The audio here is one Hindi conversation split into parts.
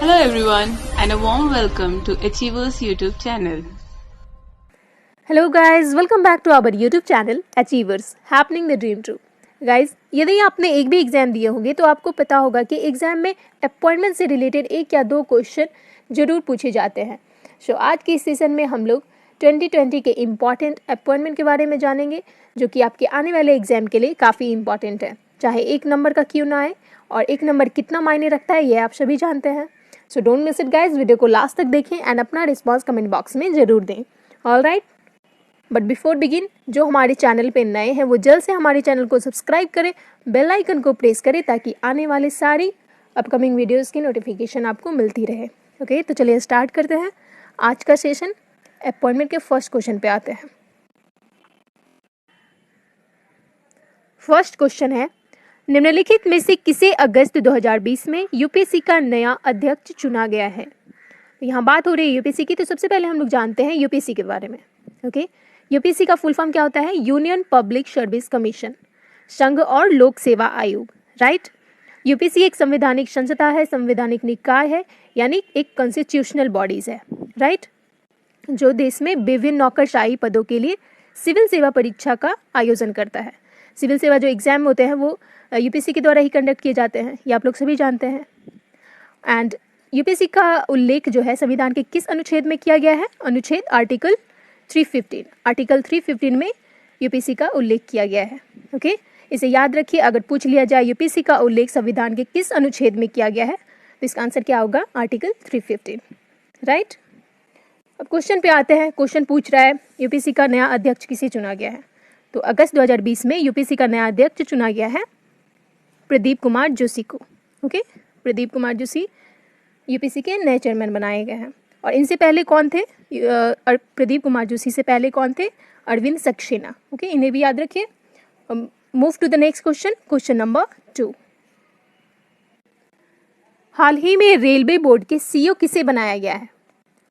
Hello everyone and a warm welcome to Achievers YouTube channel. Hello guys, welcome back to our YouTube channel Achievers Happening the Dream True. Guys यदि आपने एक भी एग्ज़ाम दिए होंगे तो आपको पता होगा कि एग्ज़ाम में अपॉइंटमेंट से रिलेटेड एक या दो क्वेश्चन ज़रूर पूछे जाते हैं। सो आज के इस सेशन में हम लोग 2020 के इम्पॉर्टेंट अपॉइंटमेंट के बारे में जानेंगे जो कि आपके आने वाले एग्ज़ाम के लिए काफ़ी इम्पॉर्टेंट है, चाहे एक नंबर का क्यों ना आए, और एक नंबर कितना मायने रखता है ये आप सभी जानते हैं। So don't miss it guys, video को लास्ट तक देखें एंड अपना रिस्पॉन्स कमेंट बॉक्स में ज़रूर दें। All right, but before begin, जो हमारे चैनल पे नए हैं वो जल्द से हमारे चैनल को सब्सक्राइब करें, बेल आइकन को प्रेस करें ताकि आने वाले सारी अपकमिंग वीडियोस की नोटिफिकेशन आपको मिलती रहे। ओके, तो चलिए स्टार्ट करते हैं आज का सेशन। अपॉइंटमेंट के फर्स्ट क्वेश्चन पे आते हैं। फर्स्ट क्वेश्चन है, निम्नलिखित में से किसे अगस्त 2020 में यूपीएससी का नया अध्यक्ष चुना गया है? यहाँ बात हो रही है यूपीएससी की, तो सबसे पहले हम लोग जानते हैं यूपीएससी के बारे में। ओके, यूपीएससी का फुल फॉर्म क्या होता है? यूनियन पब्लिक सर्विस कमीशन, संघ और लोक सेवा आयोग, राइट। यूपीएससी एक संवैधानिक संस्था है, संवैधानिक निकाय है, यानी एक कॉन्स्टिट्यूशनल बॉडीज है, राइट, जो देश में विभिन्न नौकरशाही पदों के लिए सिविल सेवा परीक्षा का आयोजन करता है। सिविल सेवा जो एग्जाम होते हैं वो यूपीएससी के द्वारा ही कंडक्ट किए जाते हैं, ये आप लोग सभी जानते हैं। एंड यूपीएससी का उल्लेख जो है संविधान के किस अनुच्छेद में किया गया है? अनुच्छेद आर्टिकल 315, आर्टिकल 315 में यूपीएससी का उल्लेख किया गया है। ओके, इसे याद रखिए। अगर पूछ लिया जाए यूपीएससी का उल्लेख संविधान के किस अनुच्छेद में किया गया है तो इसका आंसर क्या होगा? Article 315, right. अब क्वेश्चन पे आते हैं। क्वेश्चन पूछ रहा है यूपीएससी का नया अध्यक्ष किसे चुना गया है? तो अगस्त 2020 में यूपीएससी का नया अध्यक्ष चुना गया है प्रदीप कुमार जोशी को। ओके, प्रदीप कुमार जोशी यूपीएससी के नए चेयरमैन बनाए गए हैं। और इनसे पहले कौन थे? प्रदीप कुमार जोशी से पहले कौन थे? अरविंद सक्सेना। ओके, इन्हें भी याद रखिए। Move to the next question, question number 2। हाल ही में रेलवे बोर्ड के सीईओ किसे बनाया गया है?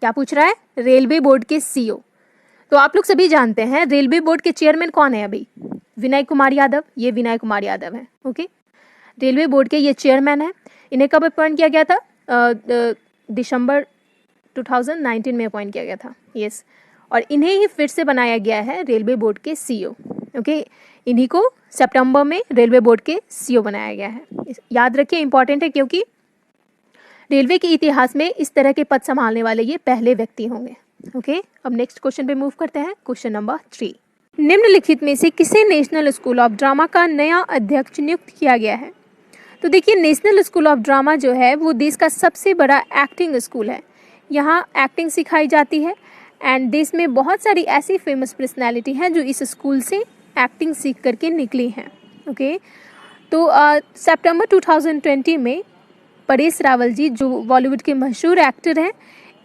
क्या पूछ रहा है? रेलवे बोर्ड के सीईओ। तो आप लोग सभी जानते हैं रेलवे बोर्ड के चेयरमैन कौन है अभी? विनय कुमार यादव। ये विनय कुमार यादव है। ओके, रेलवे बोर्ड के ये चेयरमैन है। इन्हें कब अपॉइंट किया गया था? दिसंबर 2019 में अपॉइंट किया गया था। यस, और इन्हें ही फिर से बनाया गया है रेलवे बोर्ड के सीईओ। ओके, इन्हीं को सितंबर में रेलवे बोर्ड के सीईओ बनाया गया है। याद रखिए, इंपॉर्टेंट है क्योंकि रेलवे के इतिहास में इस तरह के पद संभालने वाले ये पहले व्यक्ति होंगे। ओके, अब नेक्स्ट क्वेश्चन पे मूव करते हैं। क्वेश्चन नंबर 3, निम्नलिखित में से किसे नेशनल स्कूल ऑफ ड्रामा का नया अध्यक्ष नियुक्त किया गया है? तो देखिए, नेशनल स्कूल ऑफ ड्रामा जो है वो देश का सबसे बड़ा एक्टिंग स्कूल है। यहाँ एक्टिंग सिखाई जाती है एंड देश में बहुत सारी ऐसी फेमस पर्सनैलिटी हैं जो इस स्कूल से एक्टिंग सीख करके निकली हैं। ओके, तो सितंबर 2020 में परेश रावल जी, जो बॉलीवुड के मशहूर एक्टर हैं,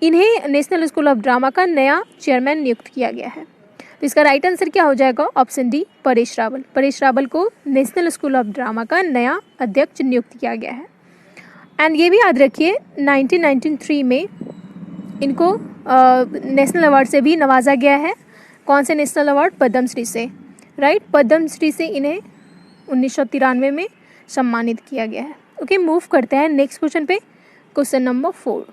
इन्हें नेशनल स्कूल ऑफ ड्रामा का नया चेयरमैन नियुक्त किया गया है। तो इसका राइट आंसर क्या हो जाएगा? Option D, Paresh Rawal. परेश रावल को नेशनल स्कूल ऑफ ड्रामा का नया अध्यक्ष नियुक्त किया गया है। एंड ये भी याद रखिए 1993 में इनको नेशनल अवार्ड से भी नवाजा गया है। कौन से नेशनल अवार्ड? पद्मश्री से, राइट। पद्मश्री से इन्हें 1993 में सम्मानित किया गया है। ओके, मूव करते हैं नेक्स्ट क्वेश्चन पे, क्वेश्चन नंबर 4।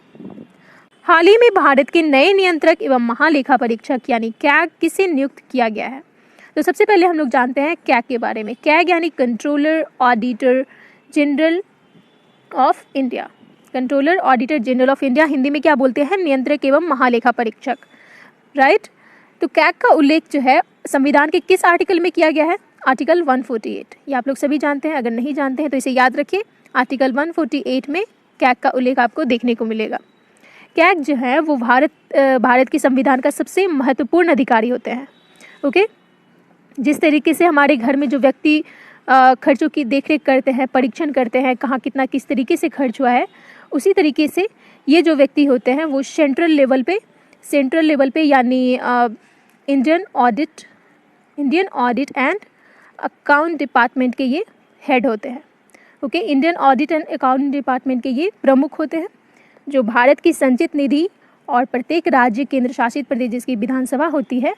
हाल ही में भारत के नए नियंत्रक एवं महालेखा परीक्षक यानी कैग किसे नियुक्त किया गया है? तो सबसे पहले हम लोग जानते हैं कैग के बारे में। कैग यानी controller auditor general of India. Controller auditor general of India Hindi में क्या बोलते हैं? नियंत्रक एवं महालेखा परीक्षक, राइट। तो कैग का उल्लेख जो है संविधान के किस आर्टिकल में किया गया है? आर्टिकल 148। ये आप लोग सभी जानते हैं, अगर नहीं जानते हैं तो इसे याद रखिए। आर्टिकल 148 में कैग का उल्लेख आपको देखने को मिलेगा। कैग जो है वो भारत के संविधान का सबसे महत्वपूर्ण अधिकारी होते हैं। ओके, जिस तरीके से हमारे घर में जो व्यक्ति खर्चों की देखरेख करते हैं, परीक्षण करते हैं कहाँ कितना किस तरीके से खर्च हुआ है, उसी तरीके से ये जो व्यक्ति होते हैं वो सेंट्रल लेवल पे यानी Indian audit and account department के ये हेड होते हैं। Okay, Indian audit and account department के ये प्रमुख होते हैं, जो भारत की संचित निधि और प्रत्येक राज्य केंद्र शासित प्रदेश जिसकी विधानसभा होती है,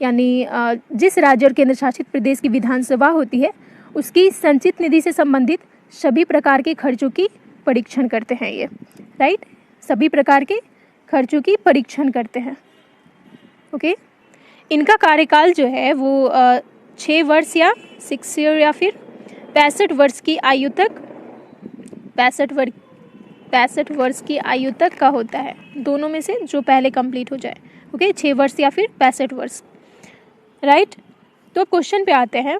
यानी जिस राज्य और केंद्र शासित प्रदेश की विधानसभा होती है उसकी संचित निधि से संबंधित सभी प्रकार के खर्चों की परीक्षण करते हैं ये, राइट। सभी प्रकार के खर्चों की परीक्षण करते हैं। ओके, इनका कार्यकाल जो है वो 6 वर्ष या 6 ईयर या फिर 65 वर्ष की आयु तक 65 वर्ष की आयु तक का होता है, दोनों में से जो पहले कंप्लीट हो जाए। ओके, 6 वर्ष या फिर 65 वर्ष, राइट। तो क्वेश्चन पे आते हैं।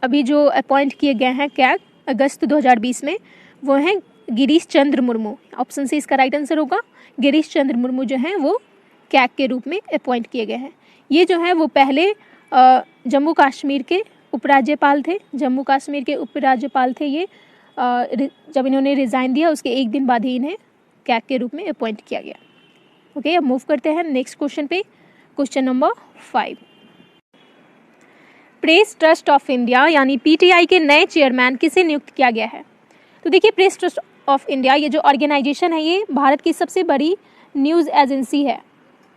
अभी जो अपॉइंट किए गए हैं कैग अगस्त 2020 में, वो हैं गिरीश चंद्र मुर्मू। ऑप्शन से इसका राइट आंसर होगा। गिरीश चंद्र मुर्मू जो हैं वो कैग के रूप में अपॉइंट किए गए हैं। ये जो है वो पहले जम्मू कश्मीर के उपराज्यपाल थे। जम्मू कश्मीर के उपराज्यपाल थे ये। जब इन्होंने रिज़ाइन दिया उसके एक दिन बाद ही इन्हें कैग के रूप में अपॉइंट किया गया। ओके, अब मूव करते हैं नेक्स्ट क्वेश्चन पे। Question number 5। Press trust of India यानी पीटीआई के नए चेयरमैन किसे नियुक्त किया गया है? तो देखिए, प्रेस ट्रस्ट ऑफ इंडिया ये जो ऑर्गेनाइजेशन है ये भारत की सबसे बड़ी न्यूज़ एजेंसी है।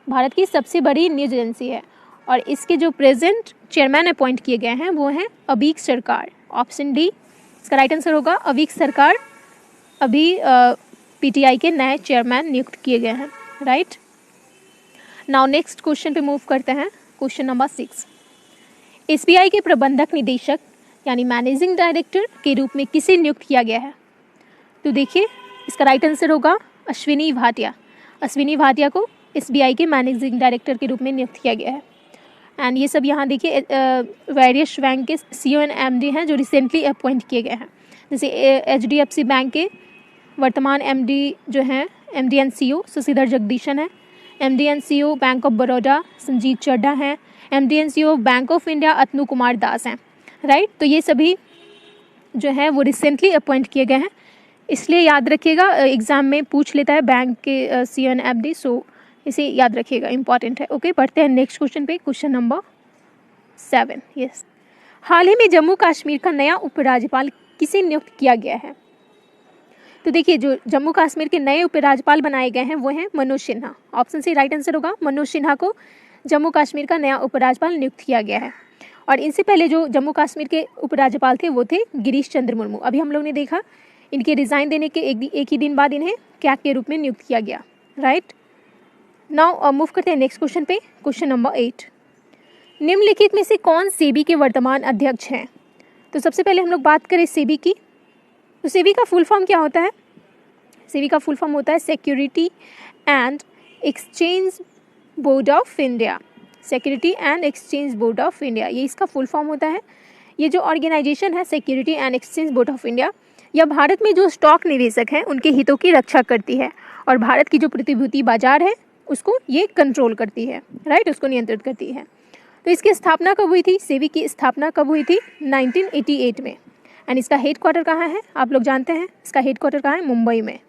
भारत की सबसे बड़ी न्यूज़ एजेंसी है और इसके जो प्रेजेंट चेयरमैन अपॉइंट किए गए हैं वो हैं अवीक सरकार। ऑप्शन डी इसका राइट आंसर होगा। अवीक सरकार अभी पीटीआई के नए चेयरमैन नियुक्त किए गए हैं, राइट। नाउ नेक्स्ट क्वेश्चन पे मूव करते हैं। Question number 6। एसबीआई के प्रबंधक निदेशक यानी मैनेजिंग डायरेक्टर के रूप में किसे नियुक्त किया गया है? तो देखिए, इसका राइट आंसर होगा अश्विनी भाटिया। अश्विनी भाटिया को एसबीआई के मैनेजिंग डायरेक्टर के रूप में नियुक्त किया गया है। एंड ये सब यहाँ देखिए वेरियस बैंक के सीईओ एंड एमडी हैं जो रिसेंटली अपॉइंट किए गए हैं। जैसे एचडीएफसी बैंक के वर्तमान एमडी जो हैं MD and CEO Sashidhar Jagdishan है। MD and CEO bank of Baroda Sanjiv Chadha हैं। MD and CEO bank of India Atanu Kumar Das हैं, राइट। तो ये सभी जो हैं वो रिसेंटली अपॉइंट किए गए हैं, इसलिए याद रखिएगा, एग्जाम में पूछ लेता है बैंक के सीईओ एंड एमडी, सो इसे याद रखिएगा, इंपॉर्टेंट है। ओके, पढ़ते हैं नेक्स्ट क्वेश्चन पे। Question number 7। यस, हाल ही में जम्मू कश्मीर का नया उपराज्यपाल किसे नियुक्त किया गया है? तो देखिए, जो जम्मू कश्मीर के नए उपराज्यपाल बनाए गए हैं वो हैं मनोज सिन्हा। ऑप्शन से राइट आंसर होगा। मनोज सिन्हा को जम्मू कश्मीर का नया उपराज्यपाल नियुक्त किया गया है। और इनसे पहले जो जम्मू कश्मीर के उपराज्यपाल थे वो थे गिरीश चंद्र मुर्मू। अभी हम लोग ने देखा इनके रिज़ाइन देने के एक ही दिन बाद इन्हें कैग के रूप में नियुक्त किया गया, राइट। नाउ मूव करते हैं नेक्स्ट क्वेश्चन पे। Question number 8। निम्नलिखित में से कौन सेबी के वर्तमान अध्यक्ष हैं? तो सबसे पहले हम लोग बात करें सेबी की, तो सेबी का फुल फॉर्म क्या होता है? सेबी का फुल फॉर्म होता है security and exchange board of India. Security and exchange board of India, ये इसका फुल फॉर्म होता है। ये जो ऑर्गेनाइजेशन है security and exchange board of India, यह भारत में जो स्टॉक निवेशक हैं उनके हितों की रक्षा करती है और भारत की जो प्रतिभूति बाजार है उसको ये कंट्रोल करती है, राइट, उसको नियंत्रित करती है। तो इसकी स्थापना कब हुई थी? सेबी की स्थापना कब हुई थी? 1988 में। एंड इसका हेड क्वार्टर कहाँ है? आप लोग जानते हैं इसका हेड क्वार्टर कहाँ है? मुंबई में।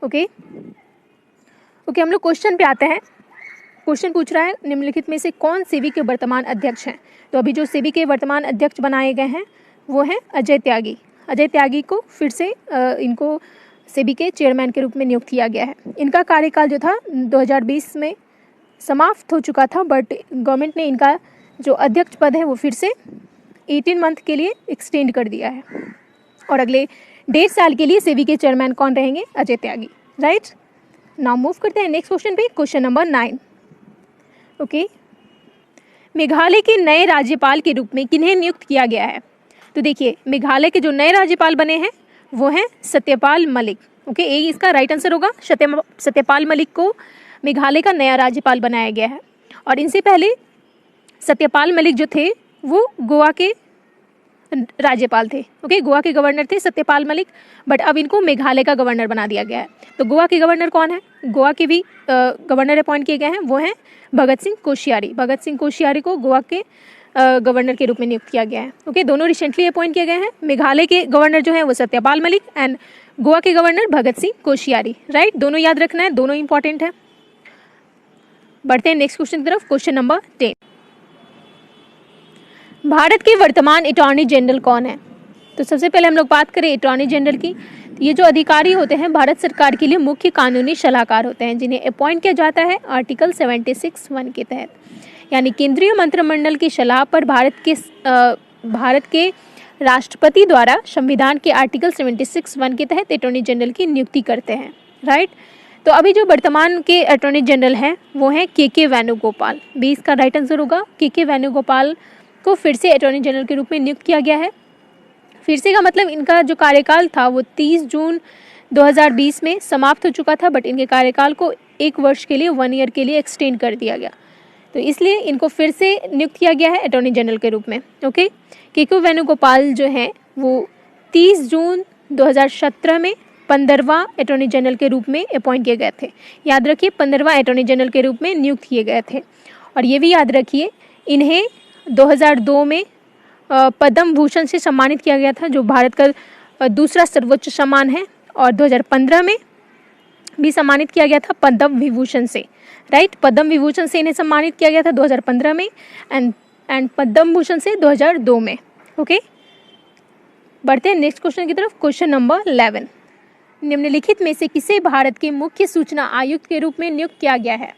ओके, हम लोग क्वेश्चन पे आते हैं। क्वेश्चन पूछ रहा है निम्नलिखित में से कौन सेबी के वर्तमान अध्यक्ष हैं? तो अभी जो सेबी के वर्तमान अध्यक्ष बनाए गए हैं वो हैं अजय त्यागी। अजय त्यागी को फिर से इनको सेबी के चेयरमैन के रूप में नियुक्त किया गया है। इनका कार्यकाल जो था 2020 में समाप्त हो चुका था, बट गवर्नमेंट ने इनका जो अध्यक्ष पद है वो फिर से 18 मंथ के लिए एक्सटेंड कर दिया है और अगले 1.5 साल के लिए सेबी के चेयरमैन कौन रहेंगे? Ajay Tyagi, right. Now move करते हैं नेक्स्ट क्वेश्चन पे। Question number 9। ओके, मेघालय के नए राज्यपाल के रूप में किन्हें नियुक्त किया गया है? तो देखिए, मेघालय के जो नए राज्यपाल बने हैं वो हैं सत्यपाल मलिक। ओके, ये इसका राइट आंसर होगा। सत्यपाल मलिक को मेघालय का नया राज्यपाल बनाया गया है और इनसे पहले सत्यपाल मलिक जो थे वो गोवा के राज्यपाल थे। ओके, गोवा के गवर्नर थे सत्यपाल मलिक, बट अब इनको मेघालय का गवर्नर बना दिया गया है। तो गोवा के गवर्नर कौन है? गोवा के भी गवर्नर अपॉइंट किए गए हैं, वो हैं भगत सिंह कोश्यारी। भगत सिंह कोश्यारी को गोवा के गवर्नर के रूप में नियुक्त किया गया है। ओके, दोनों रिसेंटली अपॉइंट किए गए हैं। मेघालय के गवर्नर जो है वो सत्यपाल मलिक एंड गोवा के गवर्नर भगत सिंह कोश्यारी, राइट। दोनों याद रखना है, दोनों इंपॉर्टेंट है। बढ़ते हैं नेक्स्ट क्वेश्चन की तरफ। Question number 10। भारत के वर्तमान अटॉर्नी जनरल कौन है? तो सबसे पहले हम लोग बात करें अटॉर्नी जनरल की। तो ये जो अधिकारी होते हैं भारत सरकार के लिए मुख्य कानूनी सलाहकार होते हैं, जिन्हें अपॉइंट किया जाता है आर्टिकल 76(1) के तहत, यानी केंद्रीय मंत्रिमंडल की सलाह पर भारत के राष्ट्रपति द्वारा संविधान के आर्टिकल 76(1) के तहत अटॉर्नी जनरल की नियुक्ति करते हैं, राइट। तो अभी जो वर्तमान के अटॉर्नी जनरल हैं वो हैं के वेणुगोपाल। बी इसका राइट आंसर होगा। के वेणुगोपाल को फिर से अटॉर्नी जनरल के रूप में नियुक्त किया गया है। फिर से का मतलब इनका जो कार्यकाल था वो 30 जून 2020 में समाप्त हो चुका था, बट इनके कार्यकाल को 1 वर्ष के लिए 1 ईयर के लिए एक्सटेंड कर दिया गया, तो इसलिए इनको फिर से नियुक्त किया गया है अटॉर्नी जनरल के रूप में। ओके, के वेणुगोपाल जो हैं वो 30 जून 2017 में 15वां अटॉर्नी जनरल के रूप में अपॉइंट किए गए थे। याद रखिए 15वां अटॉर्नी जनरल के रूप में नियुक्त किए गए थे। और ये भी याद रखिए इन्हें 2002 में पद्म भूषण से सम्मानित किया गया था, जो भारत का दूसरा सर्वोच्च सम्मान है। और 2015 में भी सम्मानित किया गया था पद्म विभूषण से, राइट। पद्म विभूषण से इन्हें सम्मानित किया गया था 2015 में एंड पद्म भूषण से 2002 में। ओके, बढ़ते हैं नेक्स्ट क्वेश्चन की तरफ। क्वेश्चन नंबर 11, निम्नलिखित में से किसे भारत के मुख्य सूचना आयुक्त के रूप में नियुक्त किया गया है?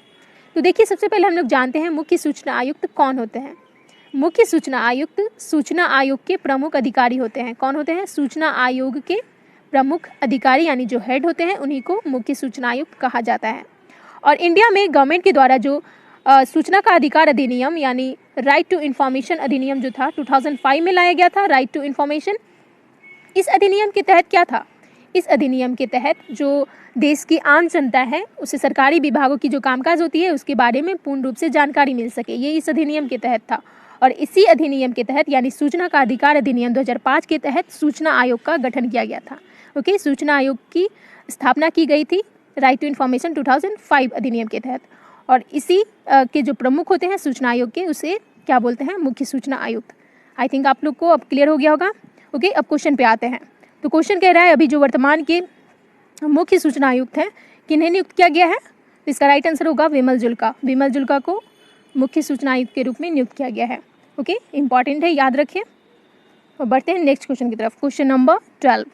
तो देखिए सबसे पहले हम लोग जानते हैं मुख्य सूचना आयुक्त कौन होते हैं। मुख्य सूचना आयुक्त सूचना आयोग के प्रमुख अधिकारी होते हैं। कौन होते हैं? सूचना आयोग के प्रमुख अधिकारी, यानी जो हेड होते हैं उन्हीं को मुख्य सूचना आयुक्त कहा जाता है। और इंडिया में गवर्नमेंट के द्वारा जो सूचना का अधिकार अधिनियम यानी राइट टू इन्फॉर्मेशन अधिनियम जो था 2005 में लाया गया था, राइट टू इन्फॉर्मेशन। इस अधिनियम के तहत क्या था? इस अधिनियम के तहत जो देश की आम जनता है उसे सरकारी विभागों की जो कामकाज होती है उसके बारे में पूर्ण रूप से जानकारी मिल सके, ये इस अधिनियम के तहत था। और इसी अधिनियम के तहत यानी सूचना का अधिकार अधिनियम 2005 के तहत सूचना आयोग का गठन किया गया था। ओके, सूचना आयोग की स्थापना की गई थी राइट टू इन्फॉर्मेशन 2005 अधिनियम के तहत। और इसी के जो प्रमुख होते हैं सूचना आयोग के, उसे क्या बोलते हैं? मुख्य सूचना आयुक्त। आई थिंक आप लोग को अब क्लियर हो गया होगा। ओके, अब क्वेश्चन पे आते हैं। तो क्वेश्चन कह रहा है अभी जो वर्तमान के मुख्य सूचना आयुक्त हैं किन्हें नियुक्त किया गया है? तो इसका राइट आंसर होगा विमल जुल्का। विमल जुल्का को मुख्य सूचना आयुक्त के रूप में नियुक्त किया गया है। ओके, इंपॉर्टेंट है, याद रखिए। और बढ़ते हैं नेक्स्ट क्वेश्चन की तरफ। क्वेश्चन नंबर 12,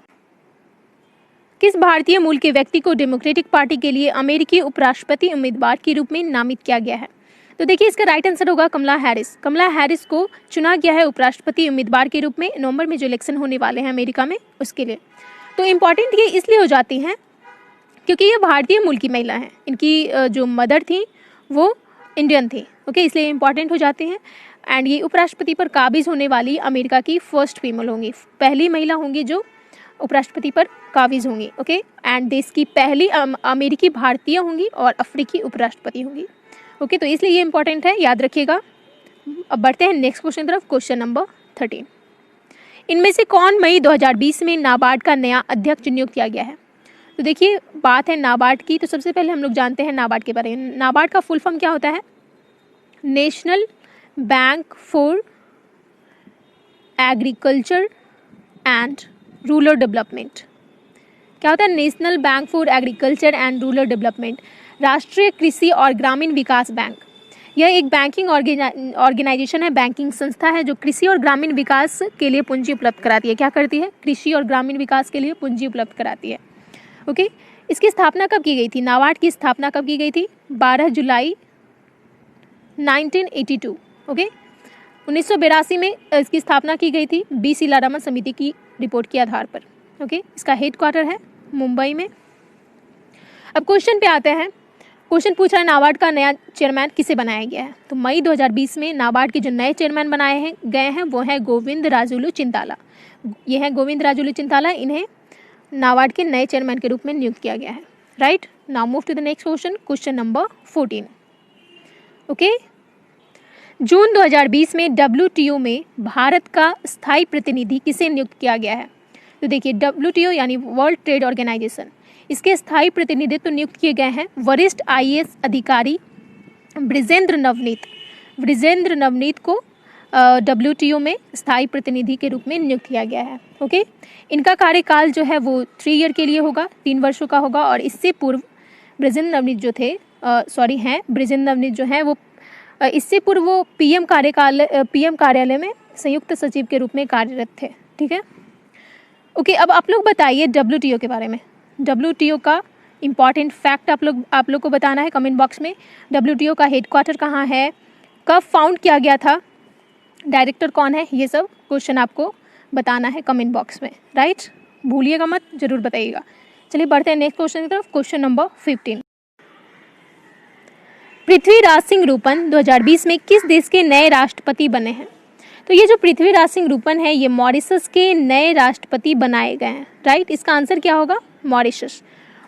किस भारतीय मूल के व्यक्ति को डेमोक्रेटिक पार्टी के लिए अमेरिकी उपराष्ट्रपति उम्मीदवार के रूप में नामित किया गया है? तो देखिए इसका राइट आंसर होगा कमला हैरिस। कमला हैरिस को चुना गया है उपराष्ट्रपति उम्मीदवार के रूप में नवंबर में जो इलेक्शन होने वाले हैं अमेरिका में उसके लिए। तो इम्पॉर्टेंट ये इसलिए हो जाती हैं क्योंकि ये भारतीय मूल की महिला हैं। इनकी जो मदर थी वो इंडियन थी। ओके, इसलिए इम्पॉर्टेंट हो जाते हैं। एंड ये उपराष्ट्रपति पर काबिज होने वाली अमेरिका की फर्स्ट फीमेल होंगी, पहली महिला होंगी जो उपराष्ट्रपति पर काबिज होंगी। ओके, एंड देश की पहली अमेरिकी भारतीय होंगी और अफ्रीकी उपराष्ट्रपति होंगी। ओके, तो इसलिए ये इंपॉर्टेंट है, याद रखिएगा। अब बढ़ते हैं नेक्स्ट क्वेश्चन की तरफ। क्वेश्चन नंबर 13, इनमें से कौन मई 2020 में नाबार्ड का नया अध्यक्ष नियुक्त किया गया है? तो देखिए बात है नाबार्ड की, तो सबसे पहले हम लोग जानते हैं नाबार्ड के बारे में। नाबार्ड का फुल फॉर्म क्या होता है? National bank for agriculture and rural development. क्या होता है? National bank for agriculture and rural development, राष्ट्रीय कृषि और ग्रामीण विकास बैंक। यह एक बैंकिंग ऑर्गेनाइजेशन है, बैंकिंग संस्था है जो कृषि और ग्रामीण विकास के लिए पूंजी उपलब्ध कराती है। क्या करती है? कृषि और ग्रामीण विकास के लिए पूंजी उपलब्ध कराती है। ओके, इसकी स्थापना कब की गई थी? नाबार्ड की स्थापना कब की गई थी? 12 जुलाई 1982। ओके, 1982 में इसकी स्थापना की गई थी बी सीतारामन समिति की रिपोर्ट के आधार पर। ओके, इसका हेडक्वार्टर है मुंबई में। अब क्वेश्चन पे आते हैं। क्वेश्चन पूछ रहा है नाबार्ड का नया चेयरमैन किसे बनाया गया है? तो मई 2020 में नाबार्ड के जो नए चेयरमैन बनाए गए हैं वो हैं गोविंद राजुलू चिंताला। ये हैं गोविंद राजुलू चिंताला, इन्हें नाबार्ड के नए चेयरमैन के रूप में नियुक्त किया गया है। Right, now move to the next question. Question number 14, okay, June 2020 में WTO में भारत का स्थायी प्रतिनिधि किसे नियुक्त किया गया है? तो देखिए WTO यानी वर्ल्ड ट्रेड ऑर्गेनाइजेशन, इसके स्थायी प्रतिनिधित्व नियुक्त किए गए हैं वरिष्ठ IAS अधिकारी ब्रिजेंद्र नवनीत। ब्रिजेंद्र नवनीत को WTO में स्थायी प्रतिनिधि के रूप में नियुक्त किया गया है। ओके, इनका कार्यकाल जो है वो 3 ईयर के लिए होगा, 3 वर्षों का होगा। और इससे पूर्व ब्रिजेंद्र नवनीत जो थे ब्रिजेंद्र नवनीत जो है वो इससे पूर्व वो PM कार्यालय में संयुक्त सचिव के रूप में कार्यरत थे। ठीक है, ओके, अब आप लोग बताइए WTO के बारे में। WTO का इम्पॉर्टेंट फैक्ट आप लोग को बताना है कमेंट बॉक्स में। WTO का हेडक्वार्टर कहाँ है, कब फाउंड किया गया था, डायरेक्टर कौन है, ये सब क्वेश्चन आपको बताना है कमेंट बॉक्स में। राइट, भूलिएगा मत, ज़रूर बताइएगा। चलिए बढ़ते हैं नेक्स्ट क्वेश्चन की तरफ। क्वेश्चन नंबर 15, पृथ्वीराज सिंह रूपन 2020 में किस देश के नए राष्ट्रपति बने हैं? तो ये जो पृथ्वीराज सिंह रूपन है ये मॉरिशस के नए राष्ट्रपति बनाए गए हैं, राइट। इसका आंसर क्या होगा? मॉरिशस।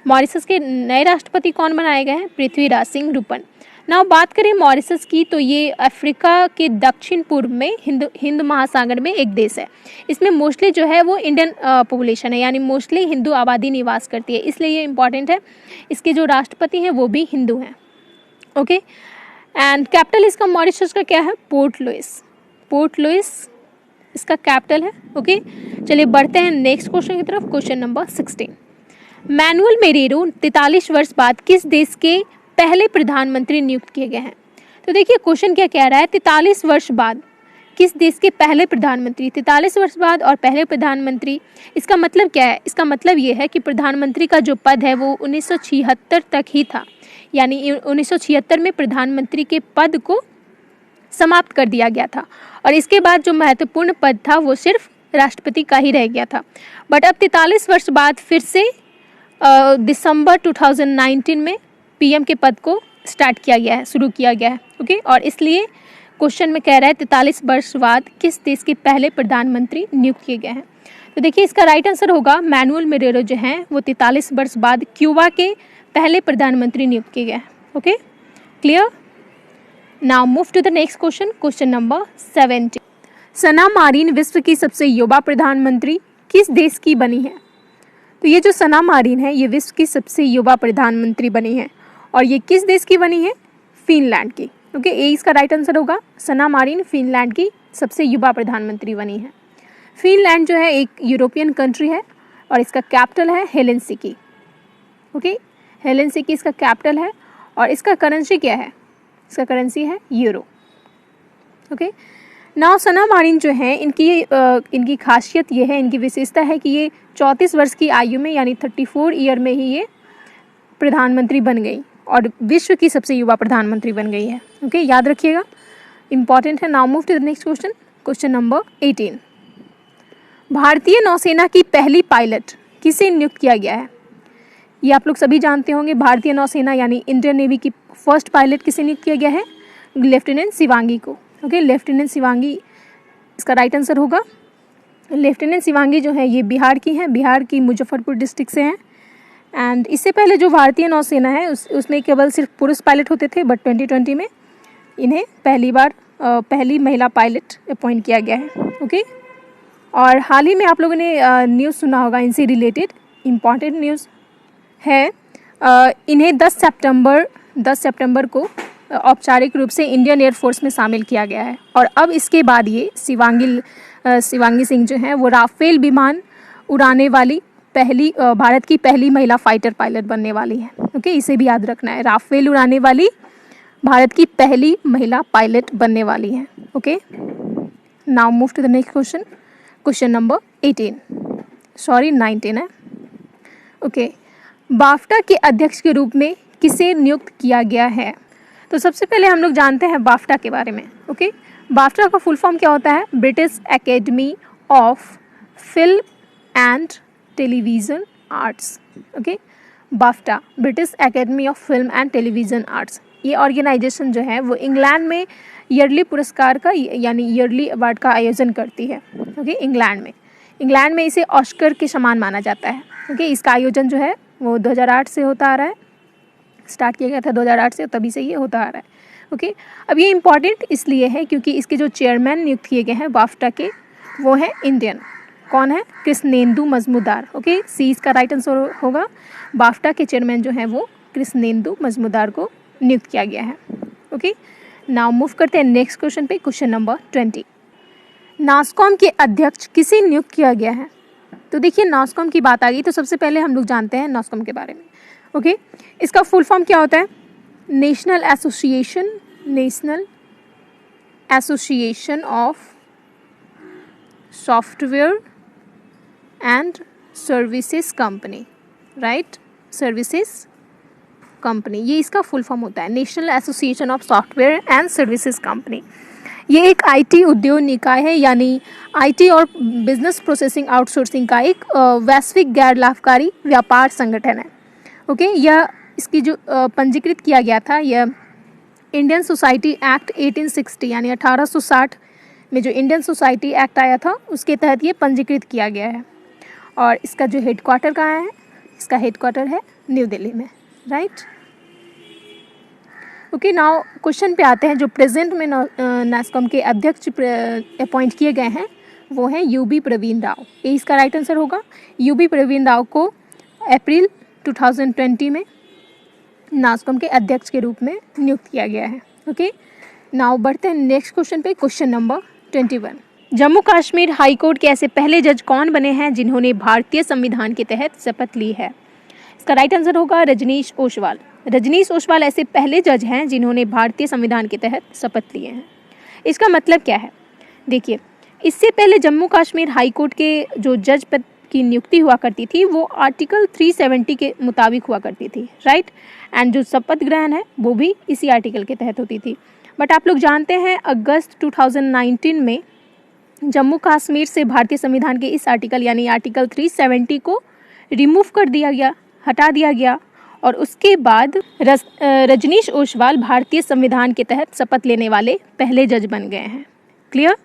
मॉरिशस के नए राष्ट्रपति कौन बनाए गए हैं? पृथ्वीराज सिंह रूपन। नाउ बात करें मॉरिशस की, तो ये अफ्रीका के दक्षिण पूर्व में हिंद महासागर में एक देश है। इसमें मोस्टली जो है वो इंडियन पॉपुलेशन है, यानी मोस्टली हिंदू आबादी निवास करती है, इसलिए ये इंपॉर्टेंट है। इसके जो राष्ट्रपति हैं वो भी हिंदू हैं, ओके। एंड कैपिटल इसका मॉरिशस का क्या है? Port Louis. पोर्ट लुइस इसका कैपिटल है, ओके। चलिए बढ़ते हैं नेक्स्ट क्वेश्चन की तरफ। क्वेश्चन नंबर 16, मैनुअल मेरेरो 43 वर्ष बाद किस देश के पहले प्रधानमंत्री नियुक्त किए गए हैं? तो देखिए क्वेश्चन क्या कह रहा है, 43 वर्ष बाद किस देश के पहले प्रधानमंत्री। 43 वर्ष बाद और पहले प्रधानमंत्री, इसका मतलब क्या है? इसका मतलब ये है कि प्रधानमंत्री का जो पद है वो 1976 तक ही था, यानी 1976 में प्रधानमंत्री के पद को समाप्त कर दिया गया था और इसके बाद जो महत्वपूर्ण पद था वो सिर्फ राष्ट्रपति का ही रह गया था। बट अब 43 वर्ष बाद फिर से दिसंबर 2019 में पीएम के पद को स्टार्ट किया गया है, शुरू किया गया है, ओके। और इसलिए क्वेश्चन में कह रहा है 43 वर्ष बाद किस देश के पहले प्रधानमंत्री नियुक्त किए गए हैं। तो देखिए इसका राइट आंसर होगा मैनुअल मेरेरो जो हैं वो 43 वर्ष बाद क्यूबा के पहले प्रधानमंत्री नियुक्त किए गए हैं, okay. Clear? Now move to the next question. Question number 17, Sanna Marin विश्व की सबसे युवा प्रधानमंत्री किस देश की बनी है? तो ये जो सना मारिन है ये विश्व की सबसे युवा प्रधानमंत्री बनी है और ये किस देश की बनी है? फिनलैंड की, ओके। ए इसका राइट आंसर होगा। सना मारिन फिनलैंड की सबसे युवा प्रधानमंत्री बनी है। फिनलैंड जो है एक यूरोपियन कंट्री है और इसका कैपिटल है हेलेंसिकी, ओके। हेलेंसिकी इसका कैपिटल है और इसका करेंसी क्या है? इसका करेंसी है यूरो, ओके। नाउ सना मारिन जो है इनकी खासियत ये है, इनकी विशेषता है कि ये 34 वर्ष की आयु में यानी 34 ईयर में ही ये प्रधानमंत्री बन गई और विश्व की सबसे युवा प्रधानमंत्री बन गई है, ओके। याद रखिएगा, इंपॉर्टेंट है। Now move to the next question. Question number 18, भारतीय नौसेना की पहली पायलट किसे नियुक्त किया गया है? ये आप लोग सभी जानते होंगे। भारतीय नौसेना यानी इंडियन नेवी की फर्स्ट पायलट किसे नियुक्त किया गया है? लेफ्टिनेंट शिवांगी को, ओके। लेफ्टिनेंट शिवांगी इसका राइट आंसर होगा। लेफ्टिनेंट शिवांगी जो है ये बिहार की हैं, बिहार की मुजफ्फरपुर डिस्ट्रिक्ट से हैं। एंड इससे पहले जो भारतीय नौसेना है उसमें केवल सिर्फ पुरुष पायलट होते थे, बट 2020 में इन्हें पहली महिला पायलट अपॉइंट किया गया है, ओके। और हाल ही में आप लोगों ने न्यूज़ सुना होगा इनसे रिलेटेड, इम्पॉर्टेंट न्यूज़ है। इन्हें 10 सितंबर को औपचारिक रूप से इंडियन एयरफोर्स में शामिल किया गया है और अब इसके बाद ये शिवांगी सिंह जो हैं वो राफेल विमान उड़ाने वाली भारत की पहली महिला फाइटर पायलट बनने वाली हैं, ओके। इसे भी याद रखना है, राफेल उड़ाने वाली भारत की पहली महिला पायलट बनने वाली हैं, okay. Now move to the next question. Question number 19 है, ओके। बाफ्टा के अध्यक्ष के रूप में किसे नियुक्त किया गया है? तो सबसे पहले हम लोग जानते हैं बाफ्टा के बारे में, ओके। बाफ्टा का फुल फॉर्म क्या होता है? British academy of film and television arts, okay. BAFTA British academy of film and television arts, ये ऑर्गेनाइजेशन जो है वो इंग्लैंड में ईयरली पुरस्कार का यानी ईयरली अवार्ड का आयोजन करती है, ओके। इंग्लैंड में इसे ऑस्कर के समान माना जाता है, ओके। इसका आयोजन जो है वो 2008 से होता आ रहा है, स्टार्ट किया गया था 2008 से, तभी से ये होता आ रहा है, ओके। अब ये इम्पॉर्टेंट इसलिए है क्योंकि इसके जो चेयरमैन नियुक्त किए गए हैं बाफ्टा के वो है इंडियन। कौन है? कृष्णेंदु मजमूदार, ओके। सी इसका राइट आंसर होगा। बाफ्टा के चेयरमैन जो हैं वो कृष्णेंदु मजमूदार को नियुक्त किया गया है, ओके। नाउ मूव करते हैं नेक्स्ट क्वेश्चन पे। क्वेश्चन नंबर 20, नास्कॉम के अध्यक्ष किसे नियुक्त किया गया है? तो देखिए नास्कॉम की बात आ गई तो सबसे पहले हम लोग जानते हैं नास्कॉम के बारे में, ओके। इसका फुल फॉर्म क्या होता है? National association of software and services company, right, services company, ये इसका फुल फॉर्म होता है, national association of software and services company. ये एक आईटी उद्योग निकाय है, यानी आईटी और बिजनेस प्रोसेसिंग आउटसोर्सिंग का एक वैश्विक गैर लाभकारी व्यापार संगठन है। ओके, यह इसकी जो पंजीकृत किया गया था, यह इंडियन सोसाइटी एक्ट 1860 यानी 1860 में जो इंडियन सोसाइटी एक्ट आया था उसके तहत ये पंजीकृत किया गया है। और इसका जो हेडक्वार्टर कहाँ है, इसका हेडक्वार्टर है न्यू दिल्ली में, राइट। ओके, नाउ क्वेश्चन पे आते हैं। जो प्रेजेंट में नास्कॉम के अध्यक्ष अपॉइंट किए गए हैं वो हैं यूबी प्रवीण राव। ये इसका राइट आंसर होगा। यूबी प्रवीण राव को अप्रैल 2020 में नास्कॉम के अध्यक्ष के रूप में नियुक्त किया गया है। ओके, नाउ बढ़ते हैं नेक्स्ट क्वेश्चन पे, question number 21। Jammu Kashmir high court के ऐसे पहले जज कौन बने हैं जिन्होंने भारतीय संविधान के तहत शपथ ली है? इसका राइट आंसर होगा रजनीश ओसवाल। रजनीश ओसवाल ऐसे पहले जज हैं जिन्होंने भारतीय संविधान के तहत शपथ लिए हैं। इसका मतलब क्या है? देखिए, इससे पहले जम्मू कश्मीर हाई कोर्ट के जो जज पद की नियुक्ति हुआ करती थी वो आर्टिकल 370 के मुताबिक हुआ करती थी, राइट। एंड जो शपथ ग्रहण है वो भी इसी आर्टिकल के तहत होती थी। बट आप लोग जानते हैं अगस्त 2019 में जम्मू कश्मीर से भारतीय संविधान के इस आर्टिकल यानी आर्टिकल 370 को रिमूव कर दिया गया, हटा दिया गया, और उसके बाद रजनीश ओसवाल भारतीय संविधान के तहत शपथ लेने वाले पहले जज बन गए हैं। क्लियर?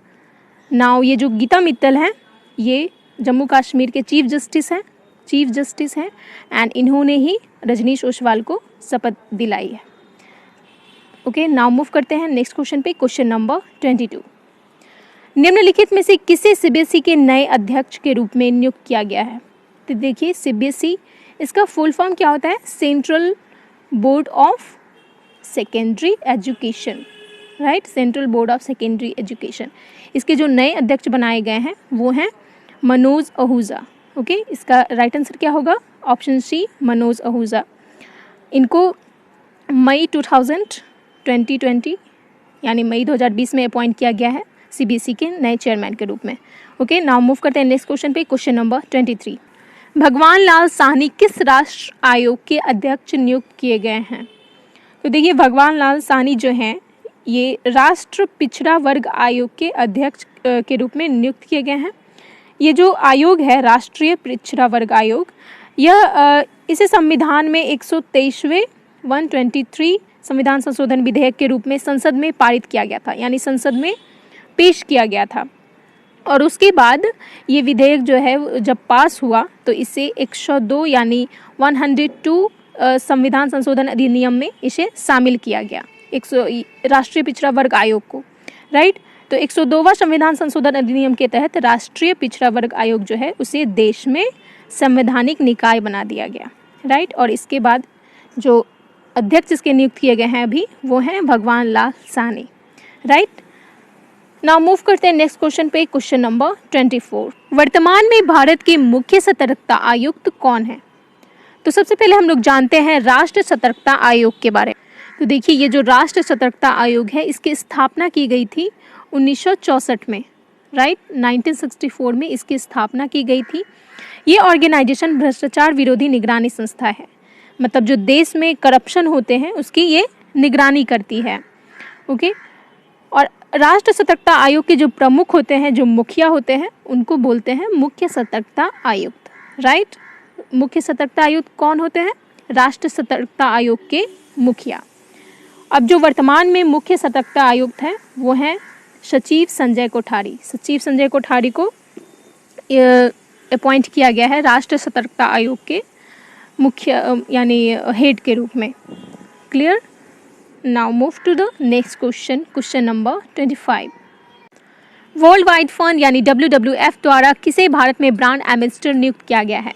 नाउ ये जो गीता मित्तल हैं ये जम्मू कश्मीर के चीफ जस्टिस हैं एंड इन्होंने ही रजनीश ओसवाल को शपथ दिलाई है। ओके, नाउ मूव करते हैं नेक्स्ट क्वेश्चन पे, क्वेश्चन नंबर 22। निम्नलिखित में से किसे सीबीएसई के नए अध्यक्ष के रूप में नियुक्त किया गया है? तो देखिए, सीबीएसई इसका फुल फॉर्म क्या होता है? Central Board of Secondary Education, right, Central Board of Secondary Education. इसके जो नए अध्यक्ष बनाए गए हैं वो हैं मनोज आहूजा। ओके, इसका राइट आंसर क्या होगा? Option C, Manoj Ahuja. इनको मई 2020 यानी मई 2020 में अपॉइंट किया गया है सीबीएसई के नए चेयरमैन के रूप में। ओके, नाउ मूव करते हैं नेक्स्ट क्वेश्चन पे, क्वेश्चन नंबर 23। भगवान लाल साहनी किस राष्ट्र आयोग के अध्यक्ष नियुक्त किए गए हैं? तो देखिए, भगवान लाल साहनी जो हैं ये राष्ट्र पिछड़ा वर्ग आयोग के अध्यक्ष के रूप में नियुक्त किए गए हैं। ये जो आयोग है राष्ट्रीय पिछड़ा वर्ग आयोग, यह इसे संविधान में 123वें 123 संविधान संशोधन विधेयक के रूप में संसद में पारित किया गया था, यानी संसद में पेश किया गया था। और उसके बाद ये विधेयक जो है जब पास हुआ तो इसे 102 यानी 102 संविधान संशोधन अधिनियम में इसे शामिल किया गया, राष्ट्रीय पिछड़ा वर्ग आयोग को, राइट। तो 102वां संविधान संशोधन अधिनियम के तहत राष्ट्रीय पिछड़ा वर्ग आयोग जो है उसे देश में संवैधानिक निकाय बना दिया गया, राइट। और इसके बाद जो अध्यक्ष इसके नियुक्त किए गए हैं अभी वो हैं भगवान लाल साहनी, राइट। नाउ मूव करते हैं नेक्स्ट क्वेश्चन पे, क्वेश्चन नंबर 24। वर्तमान में भारत के मुख्य सतर्कता आयुक्त कौन है? तो सबसे पहले हम लोग जानते हैं राष्ट्रीय सतर्कता आयोग के बारे में। तो देखिए, ये जो राष्ट्रीय सतर्कता आयोग है इसकी स्थापना की गई थी 1964 में, राइट, 1964 में इसकी स्थापना की गई थी। ये ऑर्गेनाइजेशन भ्रष्टाचार विरोधी निगरानी संस्था है, मतलब जो देश में करप्शन होते हैं उसकी ये निगरानी करती है। ओके, और राष्ट्रीय सतर्कता आयोग के जो प्रमुख होते हैं, जो मुखिया होते हैं, उनको बोलते हैं मुख्य सतर्कता आयुक्त, राइट। मुख्य सतर्कता आयुक्त कौन होते हैं? राष्ट्रीय सतर्कता आयोग के मुखिया। अब जो वर्तमान में मुख्य सतर्कता आयुक्त हैं वो हैं सचिव संजय कोठारी। सचिव संजय कोठारी को अपॉइंट किया गया है राष्ट्रीय सतर्कता आयोग के मुख्य यानी हेड के रूप में। Clear? Now move to the next question, question number 25। World Wide Fund यानी WWF द्वारा किसे भारत में ब्रांड एम्बेसडर नियुक्त किया गया है?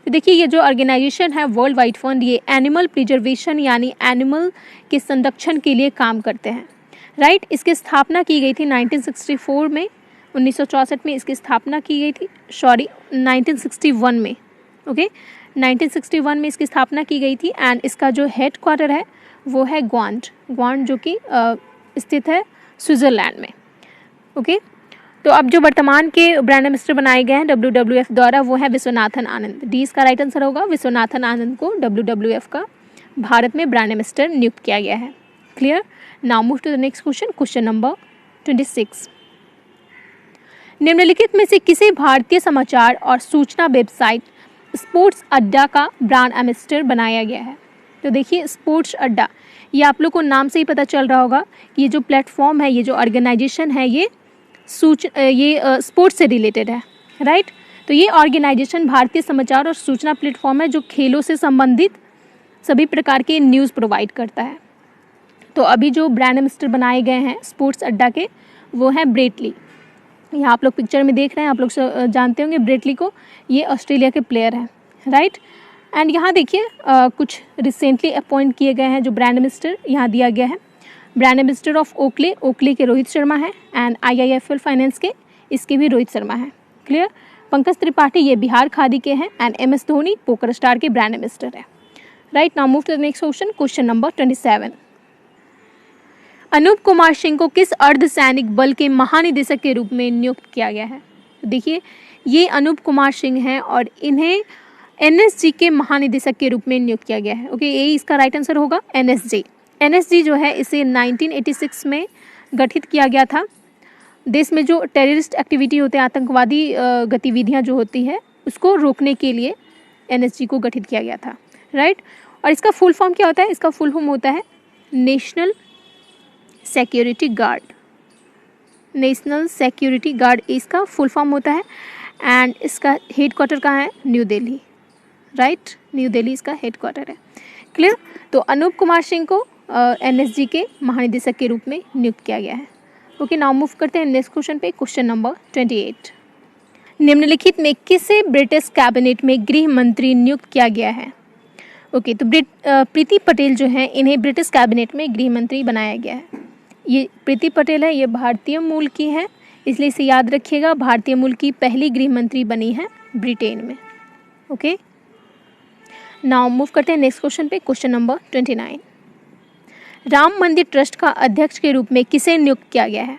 तो देखिए, ये जो ऑर्गेनाइजेशन है वर्ल्ड वाइड फंड, ये एनिमल प्रिजर्वेशन यानी एनिमल के संरक्षण के लिए काम करते हैं, राइट। इसकी स्थापना की गई थी 1964 में, 1964 में इसकी स्थापना की गई थी, 1961 में, ओके, 1961 में इसकी स्थापना की गई थी। एंड इसका जो हेड क्वार्टर है वो है ग्वांड जो कि स्थित है स्विट्ज़रलैंड में, ओके। तो अब जो वर्तमान के ब्रांड एम्बेसडर बनाए गए हैं WWF द्वारा वो है विश्वनाथन आनंद। डी इसका राइट आंसर होगा। विश्वनाथन आनंद को WWF का भारत में ब्रांड एम्बेसडर नियुक्त किया गया है। Clear? Now move to the next question, question number 26। निम्नलिखित में से किसे भारतीय समाचार और सूचना वेबसाइट स्पोर्ट्स अड्डा का ब्रांड एम्बेसडर बनाया गया है? तो देखिए, स्पोर्ट्स अड्डा, ये आप लोग को नाम से ही पता चल रहा होगा कि ये जो प्लेटफॉर्म है, ये जो ऑर्गेनाइजेशन है, ये स्पोर्ट्स से रिलेटेड है, राइट। तो ये ऑर्गेनाइजेशन भारतीय समाचार और सूचना प्लेटफॉर्म है जो खेलों से संबंधित सभी प्रकार के न्यूज़ प्रोवाइड करता है। तो अभी जो ब्रांड एम्बेसडर बनाए गए हैं स्पोर्ट्स अड्डा के, वो हैं ब्रेटली। यहाँ आप लोग पिक्चर में देख रहे हैं, आप लोग जानते होंगे ब्रेटली को, ये ऑस्ट्रेलिया के प्लेयर हैं, राइट। एंड यहाँ देखिए कुछ रिसेंटली अपॉइंट किए गए हैं जो ब्रांड एम्बेसडर यहाँ दिया गया है। ब्रांड एम्बेसडर ऑफ ओकले के रोहित शर्मा है, एंड IIFL फाइनेंस के, इसके भी रोहित शर्मा है। क्लियर। पंकज त्रिपाठी ये बिहार खादी के हैं, and MS Dhoni poker star के ब्रांड एम्बेसडर है, right. Now move to the next question, question number 27। Anup Kumar Singh को किस अर्धसैनिक बल के महानिदेशक के रूप में नियुक्त किया गया है? तो देखिए, ये अनूप कुमार सिंह हैं और इन्हें NSG के महानिदेशक के रूप में नियुक्त किया गया है। ओके, यही इसका राइट आंसर होगा, NSG जो है इसे 1986 में गठित किया गया था। देश में जो टेररिस्ट एक्टिविटी होते हैं, आतंकवादी गतिविधियां जो होती है, उसको रोकने के लिए NSG को गठित किया गया था, राइट। और इसका फुल फॉर्म क्या होता है? इसका फुल फॉर्म होता है national security guard. National security guard इसका फुल फॉर्म होता है, एंड इसका हेड क्वार्टर कहाँ है? New Delhi, right. New Delhi इसका हेड क्वार्टर है। क्लियर। तो अनूप कुमार सिंह को NSG के महानिदेशक के रूप में नियुक्त किया गया है। ओके, नाउ मूव करते हैं नेक्स्ट क्वेश्चन पे, क्वेश्चन नंबर 28। निम्नलिखित में किसे ब्रिटिश कैबिनेट में गृह मंत्री नियुक्त किया गया है? ओके, तो प्रीति पटेल जो है, इन्हें ब्रिटिश कैबिनेट में गृह मंत्री बनाया गया है। ये प्रीति पटेल है, ये भारतीय मूल की है, इसलिए इसे याद रखिएगा, भारतीय मूल की पहली गृह मंत्री बनी है ब्रिटेन में। ओके, नाउ मूव करते हैं नेक्स्ट क्वेश्चन पे, क्वेश्चन नंबर 29। राम मंदिर ट्रस्ट का अध्यक्ष के रूप में किसे नियुक्त किया गया है?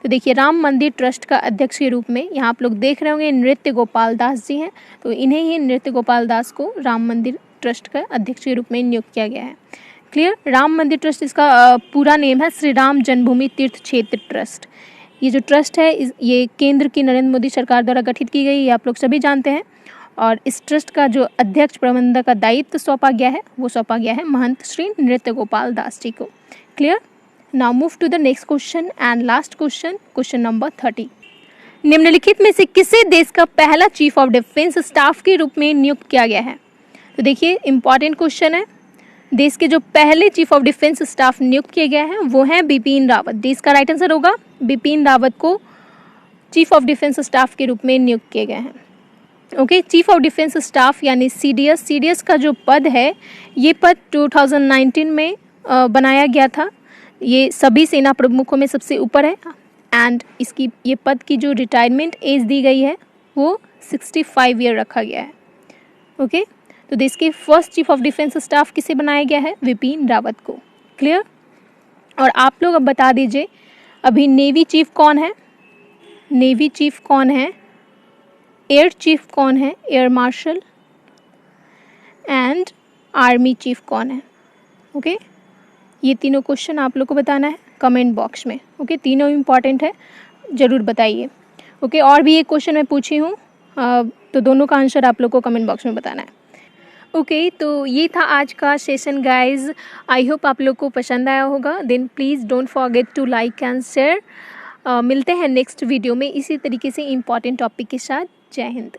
तो देखिए, राम मंदिर ट्रस्ट का अध्यक्ष के रूप में यहाँ आप लोग देख रहे होंगे नृत्य गोपाल दास जी हैं, तो इन्हें ही नृत्य गोपाल दास को राम मंदिर ट्रस्ट का अध्यक्ष के रूप में नियुक्त किया गया है। क्लियर। राम मंदिर ट्रस्ट, इसका पूरा नेम है श्री राम जन्मभूमि तीर्थ क्षेत्र ट्रस्ट। ये जो ट्रस्ट है, ये केंद्र की नरेंद्र मोदी सरकार द्वारा गठित की गई, ये आप लोग सभी जानते हैं। और इस ट्रस्ट का जो अध्यक्ष प्रबंधक का दायित्व सौंपा गया है, वो सौंपा गया है महंत श्री नृत्य गोपाल दास जी को। Clear. Now move to the next question and last question, question number 30। निम्नलिखित में से किसे देश का पहला चीफ ऑफ डिफेंस स्टाफ के रूप में नियुक्त किया गया है? तो देखिए, इंपॉर्टेंट क्वेश्चन है। देश के जो पहले चीफ ऑफ डिफेंस स्टाफ नियुक्त किए गए हैं वो हैं बिपिन रावत। देश का राइट आंसर होगा, बिपिन रावत को चीफ ऑफ डिफेंस स्टाफ के रूप में नियुक्त किए गए हैं। Okay, chief of defence staff यानी CDS का जो पद है, ये पद 2019 में बनाया गया था। ये सभी सेना प्रमुखों में सबसे ऊपर है, एंड इसकी ये पद की जो रिटायरमेंट एज दी गई है वो 65 ईयर रखा गया है। ओके, तो देश के first chief of defence staff किसे बनाया गया है? बिपिन रावत को। क्लियर। और आप लोग अब बता दीजिए, अभी नेवी चीफ कौन है? नेवी चीफ कौन है? एयर चीफ कौन है? Air marshal. And army chief कौन है? ओके, ये तीनों क्वेश्चन आप लोग को बताना है कमेंट बॉक्स में। ओके, तीनों इम्पॉर्टेंट है, ज़रूर बताइए। ओके, और भी एक क्वेश्चन मैं पूछी हूँ, तो दोनों का आंसर आप लोग को कमेंट बॉक्स में बताना है। ओके, तो ये था आज का सेशन गाइज। आई होप आप लोग को पसंद आया होगा। Then please don't forget to like and share. मिलते हैं नेक्स्ट वीडियो में इसी तरीके से इम्पॉर्टेंट टॉपिक के साथ। जय हिंद।